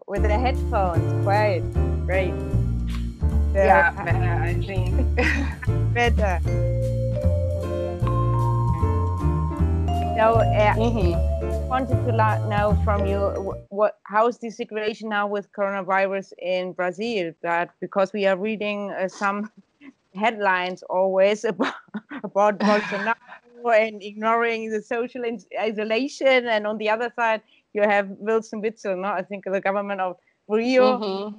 with the headphones. Great, great. Yeah, I think better. So I wanted to know from you how's the situation now with coronavirus in Brazil? That because we are reading some headlines always about Bolsonaro and ignoring the social isolation, and on the other side you have Witzel, no? I think the government of Rio.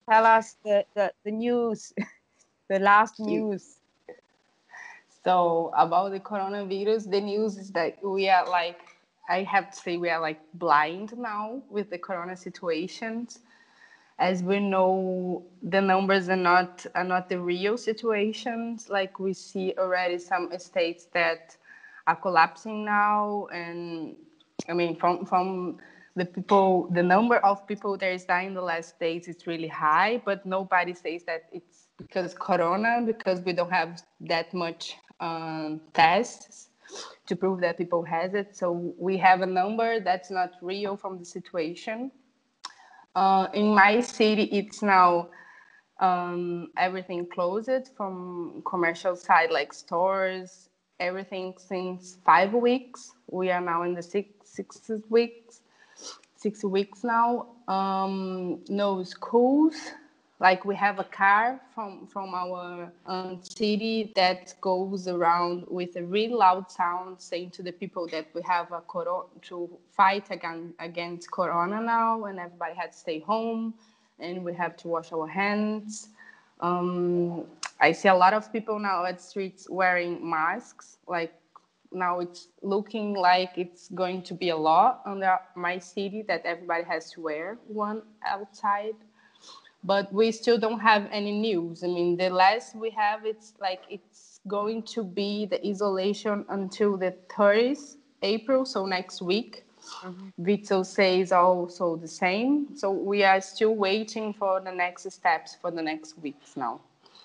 Tell us the news, the last news. So about the coronavirus, the news is that we are like, I have to say, we are like blind now with the corona situations. As we know, the numbers are not the real situations. Like we see already some states that are collapsing now, and I mean from the number of people that is dying in the last days is really high, but nobody says that it's because corona, because we don't have that much tests to prove that people has it. So we have a number that's not real from the situation. In my city, it's now everything closed from commercial side, like stores, everything since 5 weeks. We are now in the six weeks. 6 weeks now. No schools. Like we have a car from our city that goes around with a really loud sound saying to the people that we have a to fight against corona now, and everybody had to stay home and we have to wash our hands. I see a lot of people now at streets wearing masks. Like now it's looking like it's going to be a law under my city that everybody has to wear one outside. But we still don't have any news. I mean, the last we have, it's like it's going to be the isolation until the 30th April, so next week. Witzel says also the same. So we are still waiting for the next steps for the next weeks now.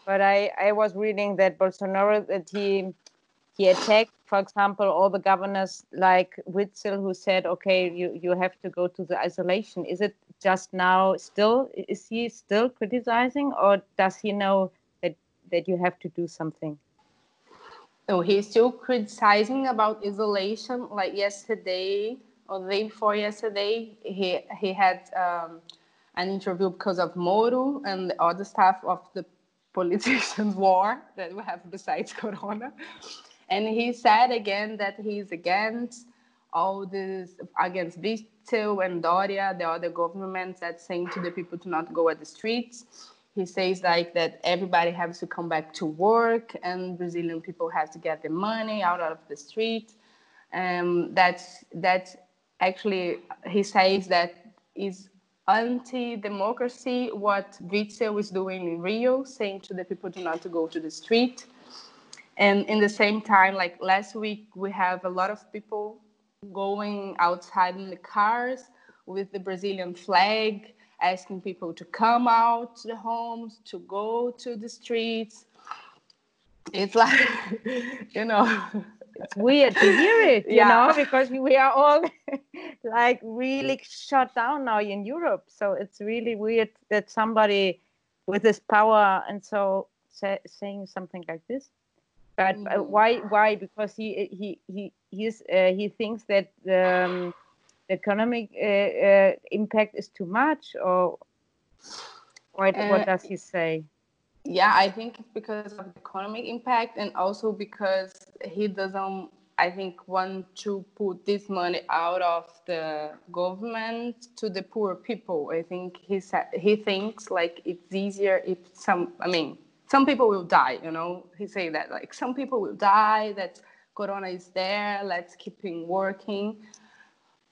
But I was reading that Bolsonaro, that he attacked, for example, all the governors like Witzel, who said, okay, you have to go to the isolation. Is it just now still, is he still criticizing, or does he know that you have to do something? So he's still criticizing about isolation. Like yesterday or the day before yesterday, he had an interview because of Moro and the other stuff of the politicians' war that we have besides Corona. And he said again that he's against all this, against Witzel and Doria, the other governments that's saying to the people to not go at the streets. He says like that everybody has to come back to work and Brazilian people have to get their money out of the street. That's actually, he says that is anti-democracy what Witzel is doing in Rio, saying to the people to not to go to the street. And in the same time, like last week, we have a lot of people going outside in the cars with the Brazilian flag, asking people to come out to the homes, to go to the streets. It's like, you know. It's weird to hear it, you know, because we are all like really shut down now in Europe. So it's really weird that somebody with this power and so saying something like this. But why? Because he thinks that the economic impact is too much, or what does he say? Yeah, I think it's because of the economic impact, and also because he doesn't, I think, want to put this money out of the government to the poor people. I think he thinks like it's easier if some people will die, you know. He say that like some people will die, that corona is there, let's keep working.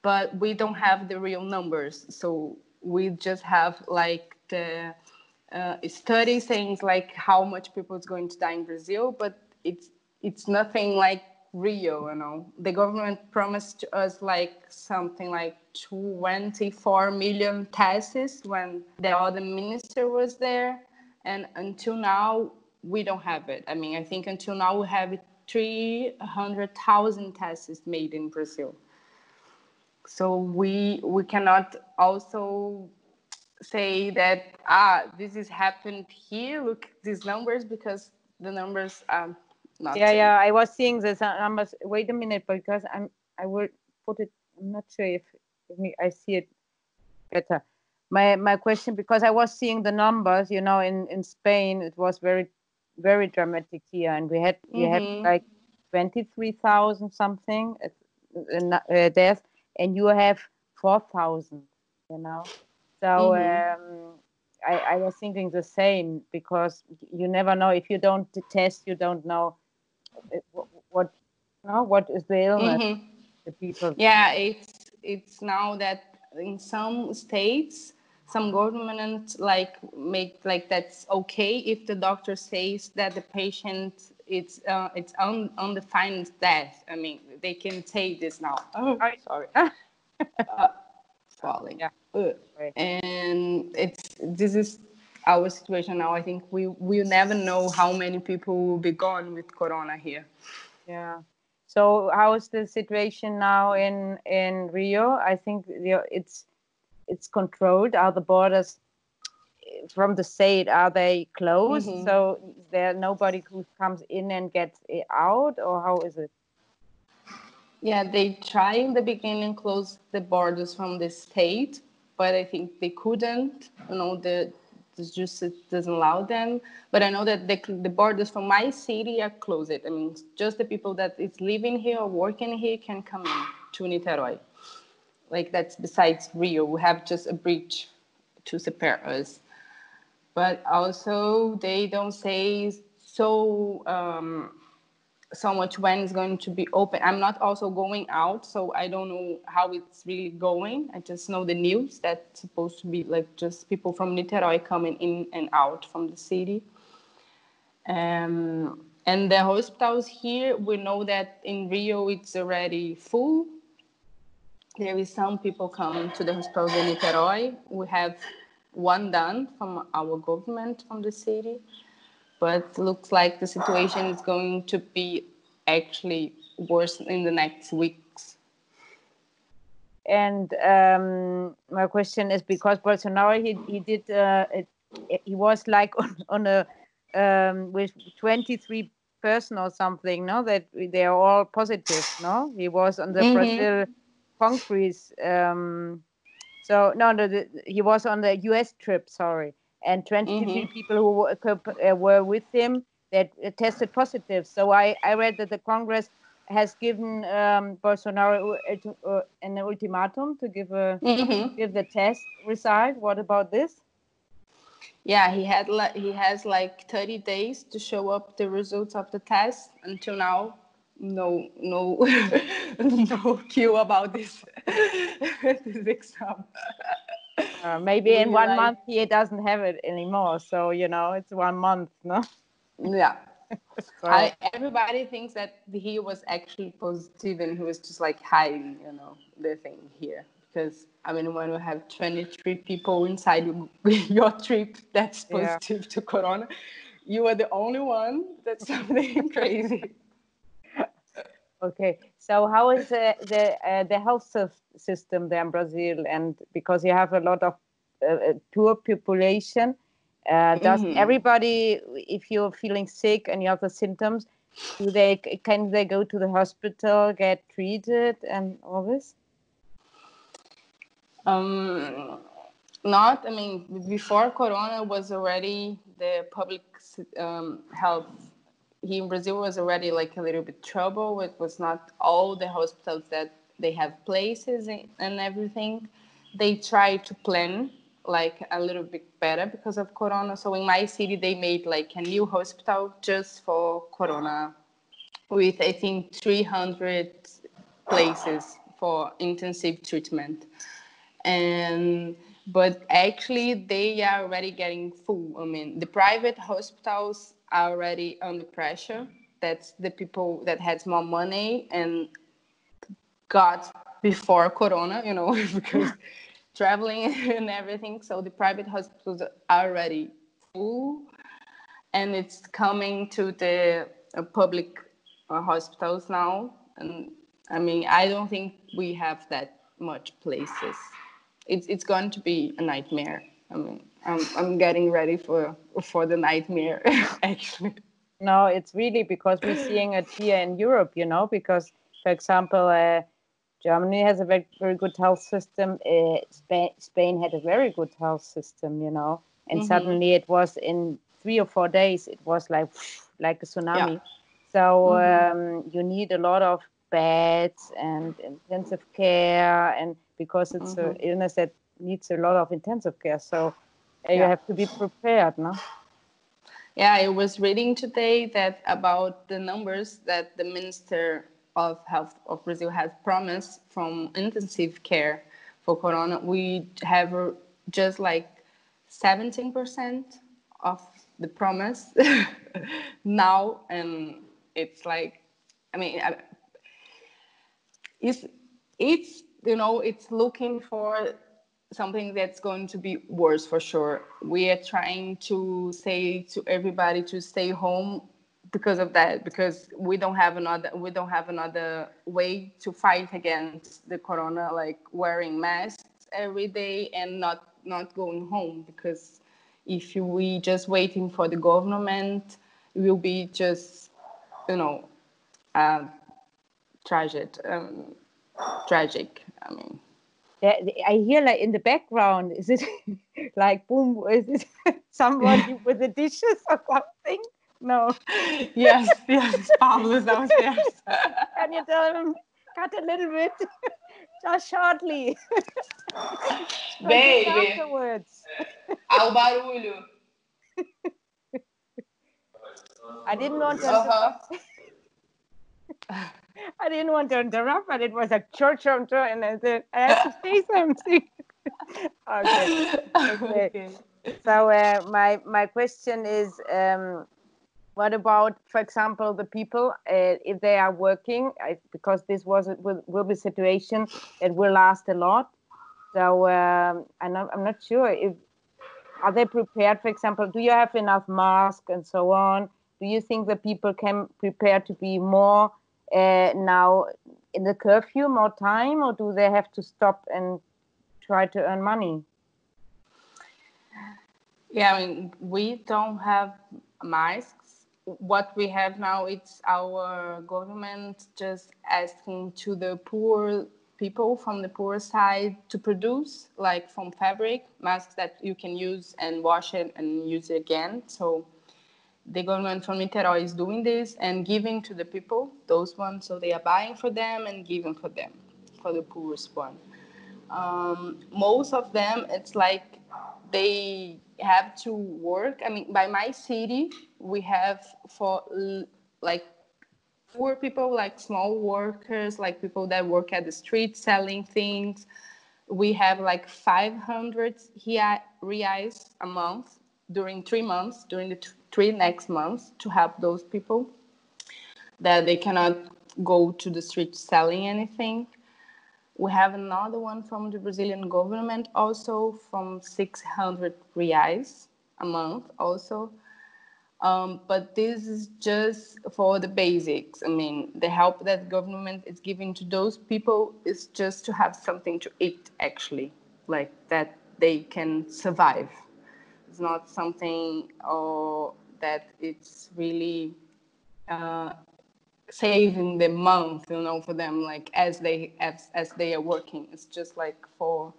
But we don't have the real numbers. So we just have like the study saying like how much people is going to die in Brazil, but it's nothing like real, you know. The government promised us like something like 24 million tests when the other minister was there, and until now we don't have it. I mean, I think until now we have 300,000 tests made in Brazil. So we cannot also say that this has happened here. Look these numbers, because the numbers are not Yeah, same. yeah. I was seeing the numbers. Wait a minute, because I will put it. I'm not sure if I see it better. My question, because I was seeing the numbers, in Spain it was very very dramatic here, and we had like 23,000 something deaths, and you have 4,000. So I was thinking the same, because you never know. If you don't test, you don't know what what is the illness the people. Yeah, it's now that in some states, some governments make like that's okay if the doctor says that the patient it's undefined death. I mean, they can say this now. Oh, sorry. Falling. Yeah. Right. And this is our situation now. I think we will never know how many people will be gone with corona here. Yeah. So how is the situation now in Rio? I think it's controlled. Are the borders from the state, are they closed? So is there nobody who comes in and gets out, or how is it? Yeah, they try in the beginning close the borders from the state, but I think they couldn't. The justice doesn't allow them. But I know that the borders from my city are closed. I mean, just the people that is living here or working here can come in to Niteroí. Like, that's besides Rio. We have just a bridge to separate us. But also, they don't say so much when it's going to be open. I'm not also going out, so I don't know how it's really going. I just know the news that's supposed to be like just people from Niterói coming in and out from the city. And the hospitals here, we know that in Rio it's already full. There is some people coming to the hospitals in Niterói. We have one done from our government from the city. But looks like the situation is going to be actually worse in the next weeks. And my question is, because Bolsonaro, he did he was like on a with 23 person or something, no, that they are all positive, no, he was on the Brazil Congress. So no, he was on the US trip, sorry, and 23 people who were with him that tested positive. So I read that the Congress has given Bolsonaro an ultimatum to give the test result. What about this? Yeah, he has like 30 days to show up the results of the test. Until now, no no cue about this this exam. Maybe in 1 month he doesn't have it anymore. So it's 1 month, no? Yeah. So Everybody thinks that he was actually positive and he was just like hiding, the thing here. Because, I mean, when you have 23 people inside your trip that's positive to corona, you are the only one. That's something crazy. Okay, so how is the health system there in Brazil? And because you have a lot of poor population, does everybody, if you're feeling sick and you have the symptoms, can they go to the hospital, get treated, and all this? Not, I mean, before Corona was already the public health here in Brazil was already like a little bit trouble. It was not all the hospitals that they have places and everything. They try to plan like a little bit better because of Corona. So in my city, they made like a new hospital just for Corona with, I think, 300 places for intensive treatment. But actually they are already getting full. I mean, the private hospitals are already under pressure. That's the people that had more money and got before Corona, because traveling and everything. So the private hospitals are already full, and it's coming to the public hospitals now. And I mean, I don't think we have that much places. It's going to be a nightmare. I mean, I'm getting ready for the nightmare, actually. No, it's really because we're seeing it here in Europe, because, for example, Germany has a very, very good health system. Spain had a very good health system, and suddenly it was in 3 or 4 days, it was like a Yeah. tsunami. So you need a lot of beds and intensive care, and because it's an illness that needs a lot of intensive care, so you Yeah. have to be prepared, no? Yeah, I was reading today that about the numbers that the Minister of Health of Brazil has promised from intensive care for corona. We have just like 17% of the promise now, and it's like, I mean, it's it's looking for something that's going to be worse for sure. We are trying to say to everybody to stay home because of that, because we don't have another way to fight against the corona, like wearing masks every day and not going home, because if we just waiting for the government, it will be just you know uh, tragic. Tragic. I mean, I hear like in the background, is it like boom? Is it somebody with the dishes or something? No. yes, Pablo's downstairs. Can you tell him cut a little bit, just shortly? Continue Baby, afterwards. ao barulho. I didn't want to Uh-huh. interrupt. I didn't want to interrupt, but it was a church on tour, and I said I have to say something. Okay. Okay. So my question is, what about, for example, the people if they are working? Because this will be a situation that will last a lot. So I'm not sure if are they prepared. For example, do you have enough masks and so on? Do you think that people can prepare to be more now in the curfew, more time, or do they have to stop and try to earn money? Yeah, I mean, we don't have masks. What we have now, it's our government just asking to the poor people from the poor side to produce, like from fabric, masks that you can use and wash it and use it again. So the government from Niteroí is doing this and giving to the people, those ones. So they are buying for them and giving for them, for the poorest one. Most of them, it's like they have to work. I mean, by my city, we have for like poor people, like small workers, like people that work at the street selling things. We have like 500 reais a month during 3 months, during the three next months, to help those people that they cannot go to the street selling anything. We have another one from the Brazilian government, also from 600 reais a month, also. But this is just for the basics. I mean, the help that government is giving to those people is just to have something to eat, actually, like that they can survive. It's not something that it's really uh, saving the month, for them, like as they are working. It's just like for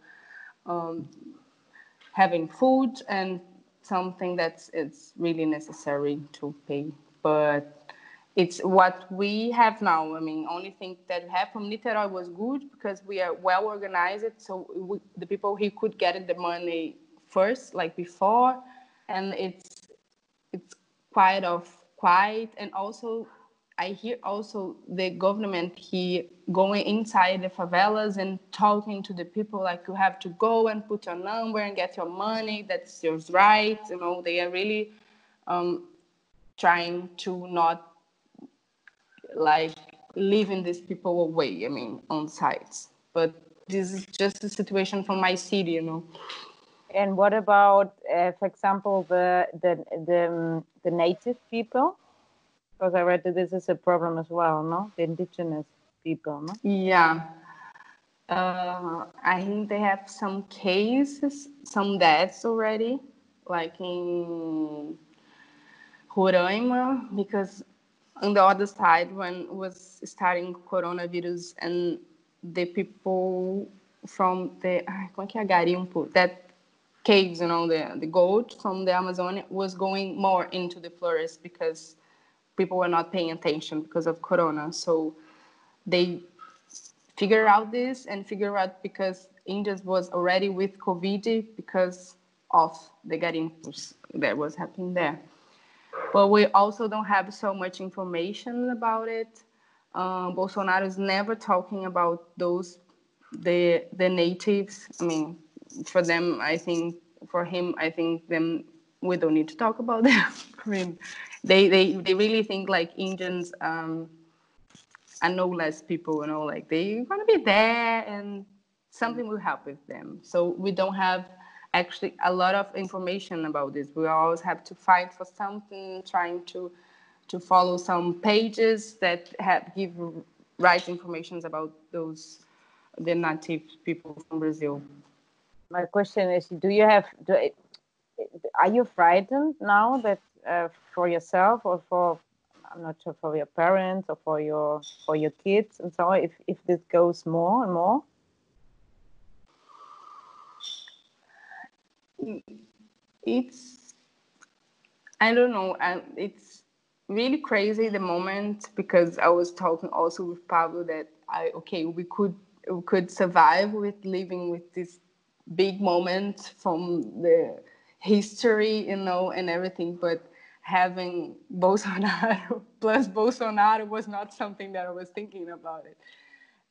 um, having food and something that's it's really necessary to pay. But it's what we have now. I mean, only thing that we have from Niterói was good because we are well organized. So the people who could get the money first, like before, and it's quiet. And also I hear also the government here going inside the favelas and talking to the people, like, you have to go and put your number and get your money, that's your right. They are really trying to not like leaving these people away, I mean, on sites. But this is just a situation from my city. And what about, for example, the native people? Because I read that this is a problem as well, no? The indigenous people, no? Yeah. I think they have some cases, some deaths already, like in Roraima, because on the other side, when was starting coronavirus and the people from the, como é que é garimpo? That caves, the gold from the Amazon was going more into the forest because people were not paying attention because of corona. So they figure out this and figure out because India was already with COVID because of the garimpos that was happening there. But we also don't have so much information about it. Bolsonaro is never talking about the natives. I mean, for them, I think, for him, I think them, we don't need to talk about them. I mean, they really think like Indians are no less people, like they're gonna be there and something will help with them. So we don't have actually a lot of information about this. We always have to fight for something, trying to follow some pages that give right information about the native people from Brazil. My question is, are you frightened now that for yourself or for, I'm not sure, for your parents or for your kids and so on, if this goes more and more? It's, I don't know, it's really crazy the moment, because I was talking also with Pablo that we could survive with living with this big moment from the history, and everything, but having Bolsonaro plus Bolsonaro was not something that I was thinking about it.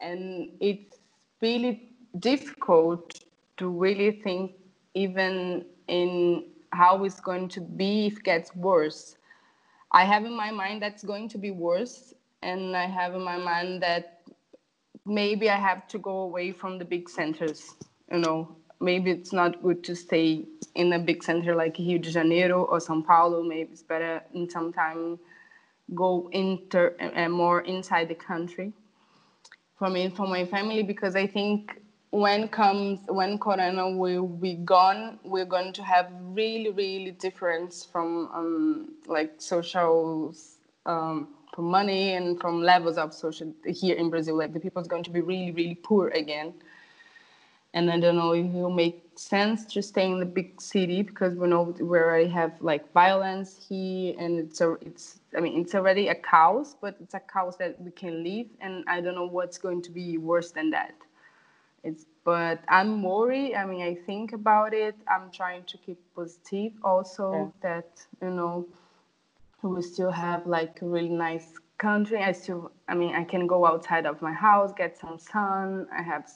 And it's really difficult to really think even in how it's going to be if it gets worse. I have in my mind that's going to be worse, and I have in my mind that maybe I have to go away from the big centers. Maybe it's not good to stay in a big center like Rio de Janeiro or São Paulo. Maybe it's better in some time go more inside the country. For me, for my family, because I think when Corona will be gone, we're going to have really, really difference from like social, from money and from levels of social here in Brazil. Like the people is going to be really, really poor again. And I don't know if it will make sense to stay in the big city, because we know we already have like violence here, and it's already a chaos, but it's a chaos that we can live, and I don't know what's going to be worse than that. But I'm worried. I think about it. I'm trying to keep positive also, that we still have like a really nice country. I can go outside of my house, get some sun. I have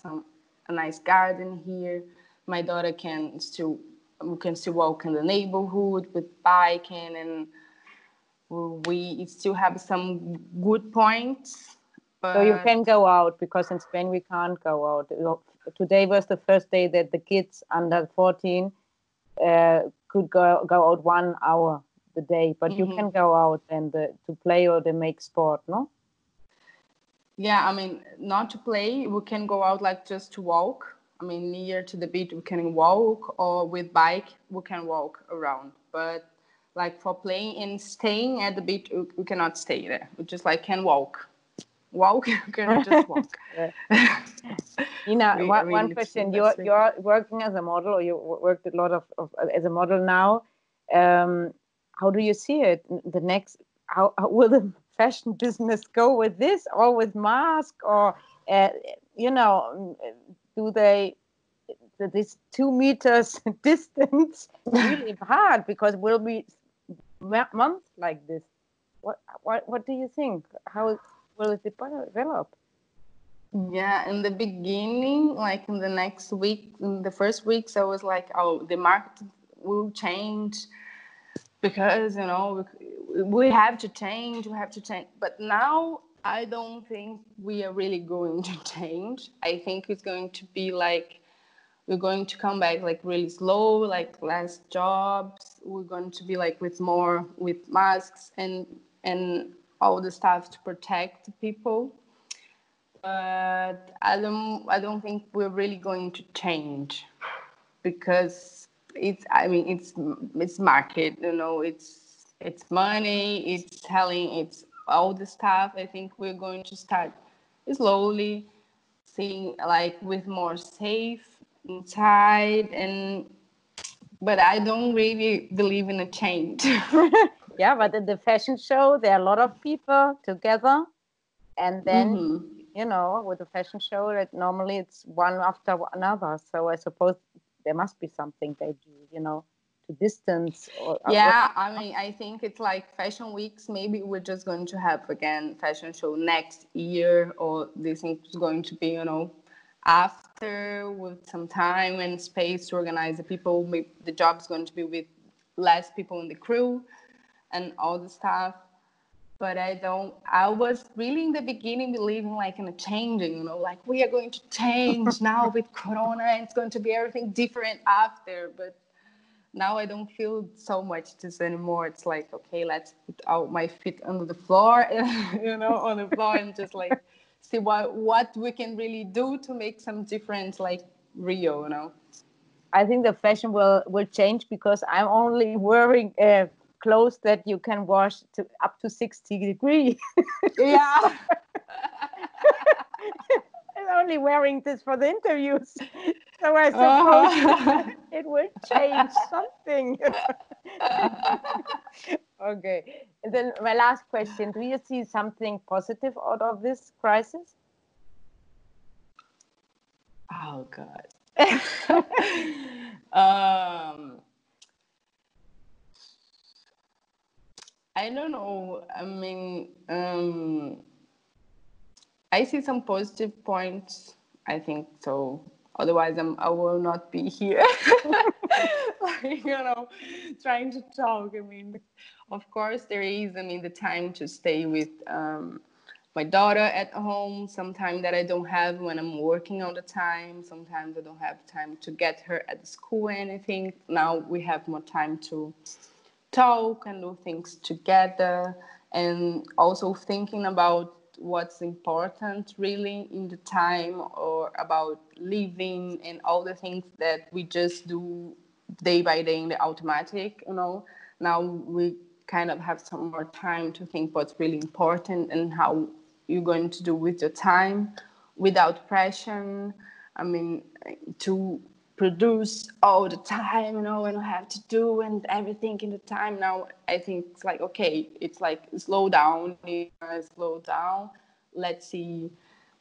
a nice garden here. My daughter can still walk in the neighborhood with biking, and we still have some good points. But so you can go out, because in Spain we can't go out. Today was the first day that the kids under 14 could go out 1 hour the day, but you can go out and to play or to make sport, no? Yeah, not to play. We can go out like just to walk. Near to the beach we can walk, or with bike we can walk around. But like for playing and staying at the beach, we cannot stay there. We just like can walk. You can just walk. Nina, one question. You're working as a model, or you worked a lot of as a model now. How do you see it? How will the fashion business go with this, or with mask, or do this 2 meters distance really hard, because it will be months like this? What do you think? How will it develop? Yeah, in the beginning, like in the first weeks, I was like, oh, the market will change, because we have to change. But now I don't think we are really going to change. I think it's going to be like we're going to come back like really slow, like less jobs. We're going to be like with masks and all the stuff to protect people. but I don't think we're really going to change, because it's market, it's money, it's selling, it's all the stuff. I think we're going to start slowly seeing, like, with more safe inside, but I don't really believe in a change. Yeah, but in the fashion show, there are a lot of people together, and then with the fashion show, that normally it's one after another. So I suppose there must be something they do, to distance or. Yeah, I think it's like fashion weeks. Maybe we're just going to have again fashion show next year, or this is going to be, after, with some time and space to organize the people. Maybe the job is going to be with less people in the crew and all the stuff. But I was really in the beginning believing like in a changing, like we are going to change now with Corona, and it's going to be everything different after. But now I don't feel so much this anymore. It's like, okay, let's put out my feet under the floor, on the floor, and just like see what we can really do to make some difference, like Rio. I think the fashion will change, because I'm only wearing clothes that you can wash to up to 60 degrees. Yeah. I'm only wearing this for the interviews. So I suppose it will change something. Okay. And then my last question, do you see something positive out of this crisis? Oh, God. I don't know. I see some positive points. I think so. Otherwise, I will not be here. Trying to talk. Of course, there is. The time to stay with my daughter at home. Sometimes that I don't have when I'm working all the time. Sometimes I don't have time to get her at school or anything. Now we have more time to talk and do things together, and also thinking about what's important really in the time, or about living and all the things that we just do day by day in the automatic. Now we kind of have some more time to think what's really important and how you're going to do with your time without pressure. To produce all the time, and have to do and everything in the time. Now I think it's like, okay, it's like slow down. Let's see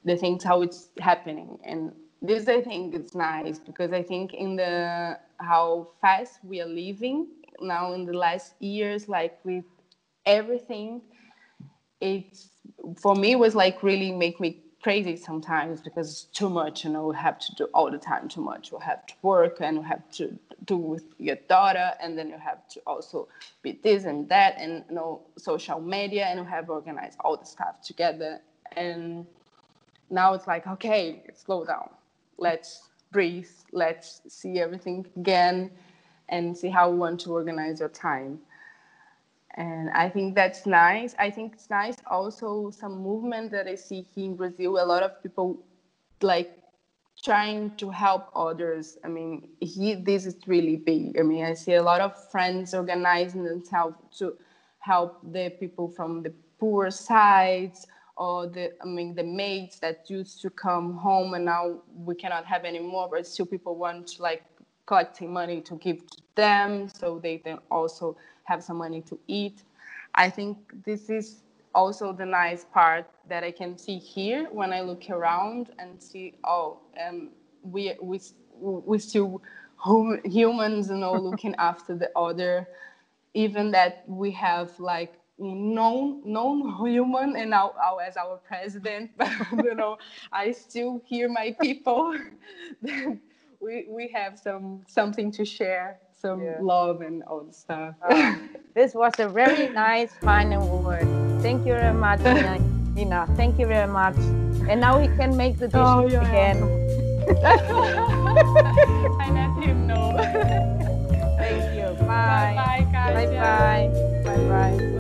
the things how it's happening. And this, I think, it's nice, because I think in the how fast we are living now in the last years, like with everything, it's, for me, was like really make me crazy sometimes, because it's too much. We have to do all the time too much. We have to work, and we have to do with your daughter, and then you have to also be this and that, and social media, and we have organized all the stuff together. And now it's like, okay, slow down, let's breathe, let's see everything again, and see how we want to organize your time. And I think that's nice. I think it's nice also some movement that I see here in Brazil. A lot of people like trying to help others. This is really big. I see a lot of friends organizing themselves to help the people from the poor sides, or the maids that used to come home and now we cannot have anymore, but still people want to like collecting money to give to them so they can also have some money to eat. I think this is also the nice part that I can see here when I look around and see, we still humans, looking after the other, even that we have like non-human and now as our president, but I still hear my people. we have something to share, some love and all the stuff. This was a very nice final word. Thank you very much, Nina. Thank you very much. And now he can make the dishes again. I let him know. Thank you. Bye. Bye, Katja. Bye. Bye. Bye.